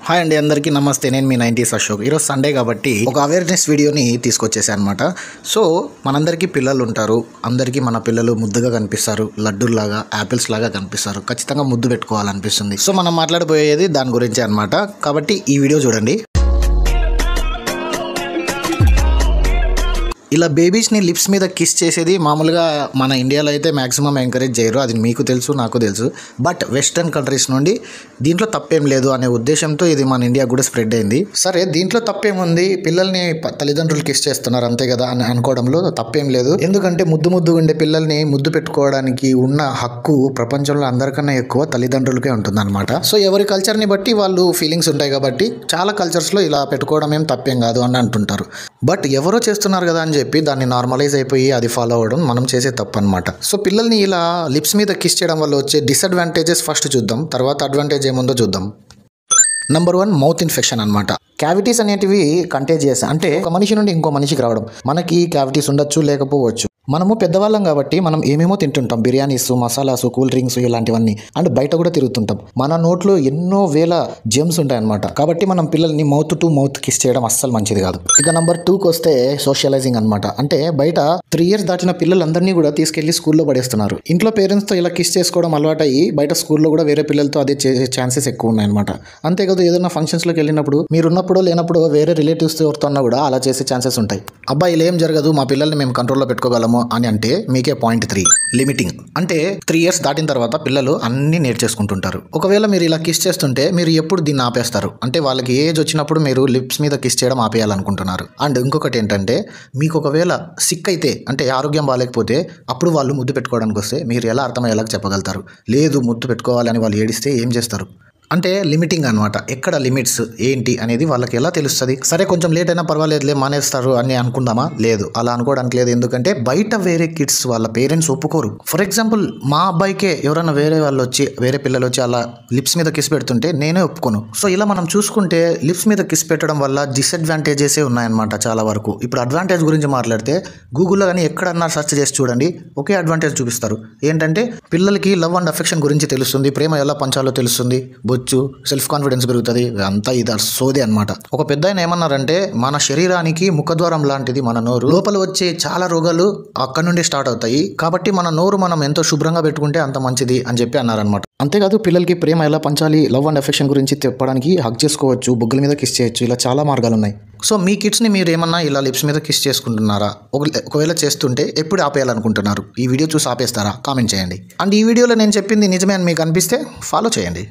Hi అండి, అందరికీ నమస్తే. నేను మీ 90s అశోక్. ఈరోజు సండే కాబట్టి ఒక అవేర్నెస్ వీడియోని తీసుకొచ్చేసాను అనమాట. సో మనందరికీ పిల్లలు ఉంటారు. అందరికీ మన పిల్లలు ముద్దుగా కనిపిస్తారు, లడ్డూల్లాగా, యాపిల్స్ లాగా కనిపిస్తారు. ఖచ్చితంగా ముద్దు పెట్టుకోవాలనిపిస్తుంది. సో మనం మాట్లాడబోయేది దాని గురించే అనమాట. కాబట్టి ఈ వీడియో చూడండి. ఇలా బేబీస్ని లిప్స్ మీద కిస్ చేసేది మామూలుగా మన ఇండియాలో అయితే మ్యాక్సిమం ఎంకరేజ్ చేయరు. అది మీకు తెలుసు, నాకు తెలుసు. బట్ వెస్టర్న్ కంట్రీస్ నుండి దీంట్లో తప్పేం లేదు అనే ఉద్దేశంతో ఇది మన ఇండియా కూడా స్ప్రెడ్ అయింది. సరే, దీంట్లో తప్పేముంది? పిల్లల్ని తల్లిదండ్రులు కిస్ చేస్తున్నారు అంతే కదా అని అనుకోవడంలో తప్పేం లేదు. ఎందుకంటే ముద్దుగా ఉండే పిల్లల్ని ముద్దు పెట్టుకోవడానికి ఉన్న హక్కు ప్రపంచంలో అందరికన్నా ఎక్కువ తల్లిదండ్రులకే ఉంటుందన్నమాట. సో ఎవరి కల్చర్ని బట్టి వాళ్ళు ఫీలింగ్స్ ఉంటాయి కాబట్టి చాలా కల్చర్స్లో ఇలా పెట్టుకోవడం ఏం తప్పేం కాదు అని అంటుంటారు. బట్ ఎవరో చేస్తున్నారు కదా అని చెప్పి దాన్ని నార్మలైజ్ అయిపోయి అది ఫాలో అవ్వడం మనం చేసే తప్పు అనమాట. సో పిల్లల్ని ఇలా లిప్స్ మీద కిస్ చేయడం వల్ల వచ్చే డిసడ్వాంటేజెస్ ఫస్ట్ చూద్దాం, తర్వాత అడ్వాంటేజ్ ఏముందో చూద్దాం. నంబర్ 1, మౌత్ ఇన్ఫెక్షన్ అనమాట. క్యావిటీస్ అనేటివి కంటేజియస్, అంటే ఒక మనిషి నుండి ఇంకో మనిషికి రావడం. మనకి క్యావిటీస్ ఉండొచ్చు, లేకపోవచ్చు. మనము పెద్దవాళ్ళం కాబట్టి మనం ఏమేమో తింటుంటాం, బిర్యానీస్, మసాలాస్, కూల్ డ్రింక్స్ ఇలాంటివన్నీ. అండ్ బయట కూడా తిరుగుతుంటాం. మన నోట్లో ఎన్నో వేల జెమ్స్ ఉంటాయన్నమాట. కాబట్టి మనం పిల్లల్ని మౌత్ టు మౌత్ కిస్ చేయడం అస్సలు మంచిది కాదు. ఇక నంబర్ 2కి వస్తే సోషలైజింగ్ అనమాట. అంటే బయట 3 years దాటిన పిల్లలందరినీ కూడా తీసుకెళ్లి స్కూల్లో పడేస్తున్నారు. ఇంట్లో పేరెంట్స్తో ఇలా కిస్ చేసుకోవడం అలవాటయ్యి బయట స్కూల్లో కూడా వేరే పిల్లలతో అదే చేసే ఛాన్సెస్ ఎక్కువ ఉన్నాయన్నమాట. అంతేకాదు, ఏదైనా ఫంక్షన్స్లోకి వెళ్ళినప్పుడు మీరున్నప్పుడు లేనప్పుడు వేరే రిలేటివ్స్ ఎవరితో కూడా అలా చేసే ఛాన్సెస్ ఉంటాయి. అబ్బాయి ఇలా ఏం జరగదు, మా పిల్లల్ని మేము కంట్రోల్లో పెట్టుకోగలము అని అంటే మీకే పాయింట్ 3, లిమిటింగ్. అంటే 3 years దాటిన తర్వాత పిల్లలు అన్ని నేర్చేసుకుంటుంటారు. ఒకవేళ మీరు ఇలా కిస్ చేస్తుంటే మీరు ఎప్పుడు దీన్ని ఆపేస్తారు? అంటే వాళ్ళకి ఏజ్ వచ్చినప్పుడు మీరు లిప్స్ మీద కిస్ చేయడం ఆపేయాలనుకుంటున్నారు. అండ్ ఇంకొకటి ఏంటంటే, మీకు ఒకవేళ సిక్ అయితే, అంటే ఆరోగ్యం బాగాలేకపోతే అప్పుడు వాళ్ళు ముద్దు పెట్టుకోవడానికి వస్తే మీరు ఎలా అర్థమయ్యేలాగా చెప్పగలుగుతారు? లేదు, ముద్దు పెట్టుకోవాలని వాళ్ళు ఏడిస్తే ఏం చేస్తారు? అంటే లిమిటింగ్ అనమాట. ఎక్కడ లిమిట్స్ ఏంటి అనేది వాళ్ళకి ఎలా తెలుస్తుంది? సరే, కొంచెం లేట్ అయినా పర్వాలేదులే, మానేస్తారు అని అనుకుందామా? లేదు, అలా అనుకోవడానికి లేదు. ఎందుకంటే బయట వేరే కిడ్స్ వాళ్ళ పేరెంట్స్ ఒప్పుకోరు. ఫర్ ఎగ్జాంపుల్, మా అబ్బాయికే ఎవరైనా వేరే పిల్లలు వచ్చి అలా లిప్స్ మీద కిస్ పెడుతుంటే నేనే ఒప్పుకోను. సో ఇలా మనం చూసుకుంటే లిప్స్ మీద కిస్ పెట్టడం వల్ల డిసడ్వాంటేజెసే ఉన్నాయన్నమాట చాలా వరకు. ఇప్పుడు అడ్వాంటేజ్ గురించి మాట్లాడితే గూగుల్లో కానీ ఎక్కడన్నా సెర్చ్ చేసి చూడండి, ఒకే అడ్వాంటేజ్ చూపిస్తారు. ఏంటంటే పిల్లలకి లవ్ అండ్ అఫెక్షన్ గురించి తెలుస్తుంది, ప్రేమ ఎలా పంచాలో తెలుస్తుంది, సెల్ఫ్ కాన్ఫిడెన్స్ పెరుగుతుంది. అంతా ఇది సోదే అనమాట. ఒక పెద్ద ఆయన ఏమన్నారంటే, మన శరీరానికి ముఖద్వారం లాంటిది మన నోరు. లోపల వచ్చే చాలా రోగాలు అక్కడ నుండి స్టార్ట్ అవుతాయి. కాబట్టి మన నోరు మనం ఎంతో శుభ్రంగా పెట్టుకుంటే అంత మంచిది అని చెప్పి అన్నారనమాట. అంతేకాదు, పిల్లలకి ప్రేమ ఎలా పంచాలి, లవ్ అండ్ అఫెక్షన్ గురించి చెప్పడానికి హగ్ చేసుకోవచ్చు, బుగ్గల మీద కిస్ చేయొచ్చు. ఇలా చాలా మార్గాలు ఉన్నాయి. సో మీ కిడ్స్ని మీరు ఏమన్నా ఇలా లిప్స్ మీద కిస్ చేసుకుంటున్నారా? ఒకవేళ చేస్తుంటే ఎప్పుడు ఆపేయాలనుకుంటున్నారు? ఈ వీడియో చూసి ఆపేస్తారా? కామెంట్ చేయండి. అండ్ ఈ వీడియోలో నేను చెప్పింది నిజమే అని మీకు అనిపిస్తే ఫాలో చేయండి.